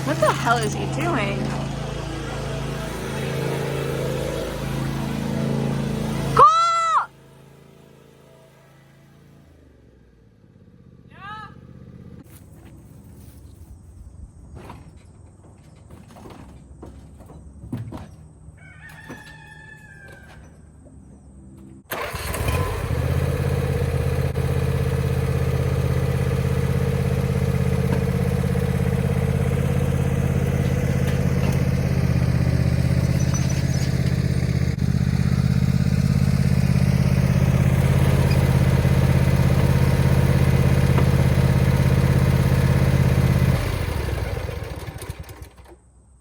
What the hell is he doing? Call! Yeah.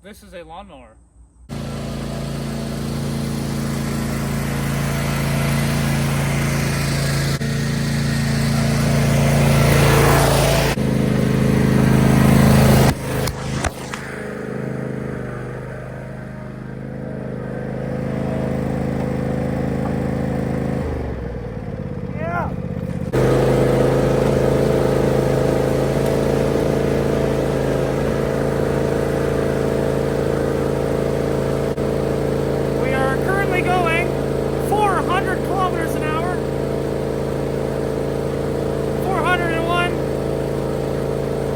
This is a lawnmower. Going 400 kilometers an hour, 401,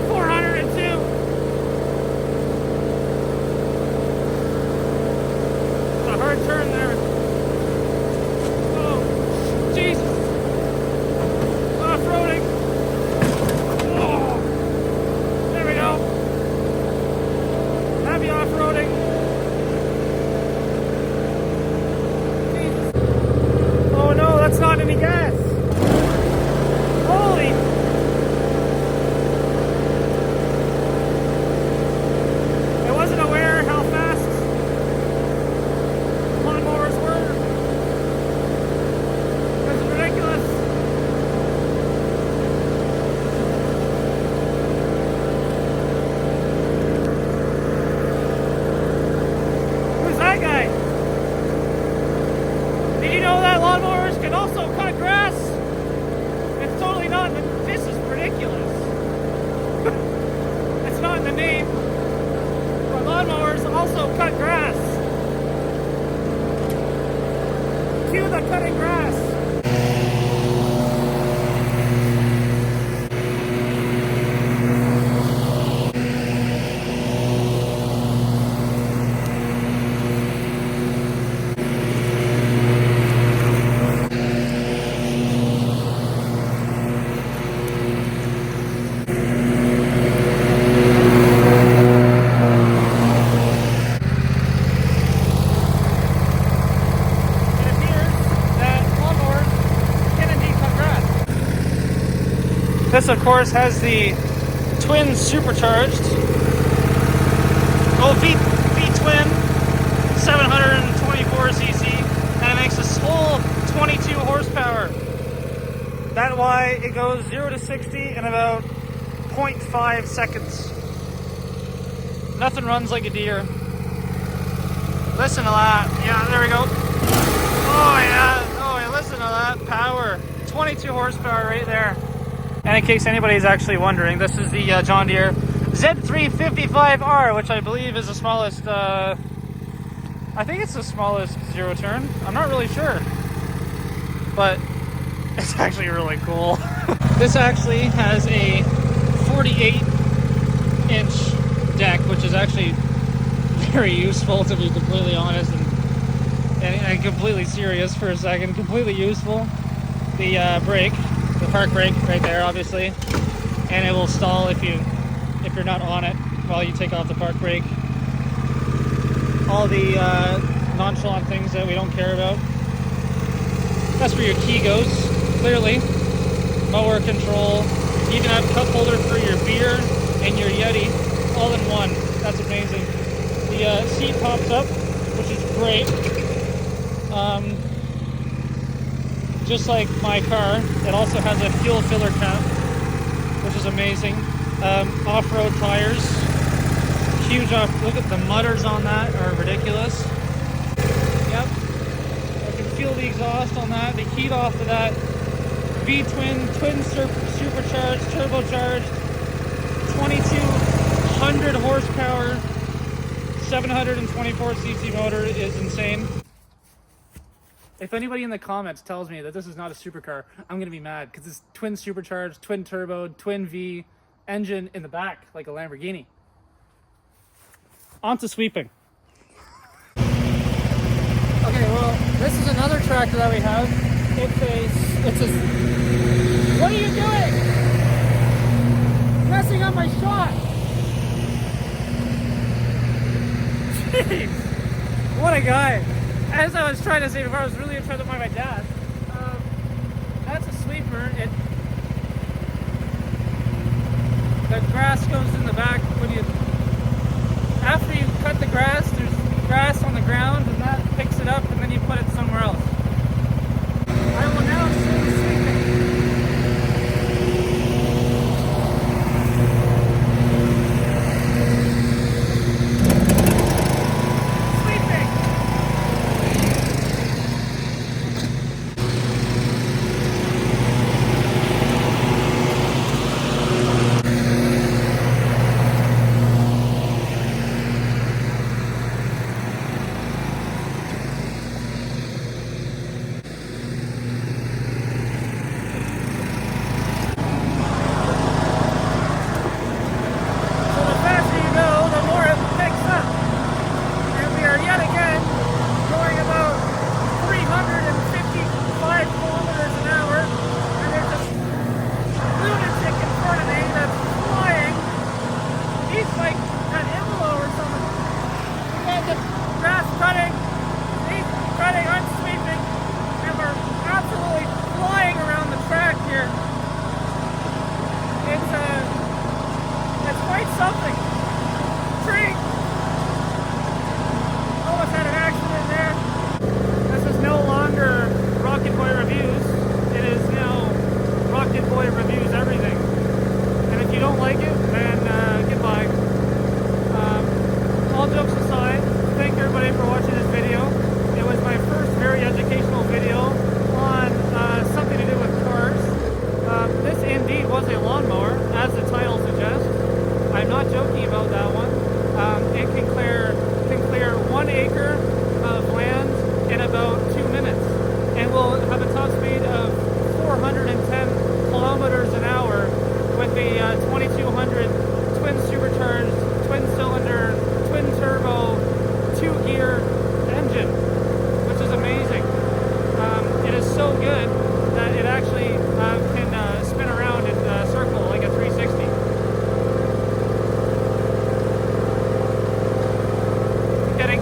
402. It's a hard turn there. Oh, Jesus. Off-roading. Oh, there we go. Happy off-roading. Oh no, that's not any gas. Holy. I wasn't aware how fast lawnmowers were. That's ridiculous. Who's that guy? Did you know that lawnmowers can also cut grass? It's totally not. This is ridiculous. It's not in the name. But lawnmowers also cut grass. Cue the cutting grass. This, of course, has the twin supercharged. Oh, V-twin, 724cc, and it makes a whole 22 horsepower. That's why it goes 0 to 60 in about 0.5 seconds. Nothing runs like a deer. Listen to that. Yeah, there we go. Oh, yeah. Oh, yeah, listen to that power. 22 horsepower right there. And in case anybody's actually wondering, this is the John Deere Z355R, which I believe is the smallest, I think it's the smallest zero turn. I'm not really sure, but it's actually really cool. This actually has a 48-inch deck, which is actually very useful, to be completely honest, and completely serious for a second. Completely useful. The brake. The park brake right there, obviously, and it will stall if you're not on it while you take off the park brake. All the nonchalant things that we don't care about. That's where your key goes, clearly. Mower control. You can have a cup holder for your beer and your Yeti all in one. That's amazing. The seat pops up, which is great. Just like my car, it also has a fuel filler cap, which is amazing. Off-road tires, huge off. Look at the mutters on that, are ridiculous. Yep, I can feel the exhaust on that, the heat off of that. V-twin, supercharged, turbocharged, 2200 100 horsepower, 724 cc motor is insane. If anybody in the comments tells me that this is not a supercar, I'm gonna be mad because it's twin supercharged, twin turbo, twin V engine in the back like a Lamborghini. On to sweeping. Okay, well, this is another tractor that we have. It's a. What are you doing? Messing up my shot. Jeez, what a guy. As I was trying to say before, I was really trying to find my dad. That's a sweeper. The grass goes in the back when you. After you cut the grass, there's grass on the ground, and that picks it up, and then you put it somewhere else. I will now show you sweeping.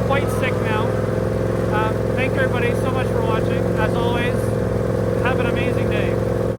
Quite sick now. Thank you everybody so much for watching.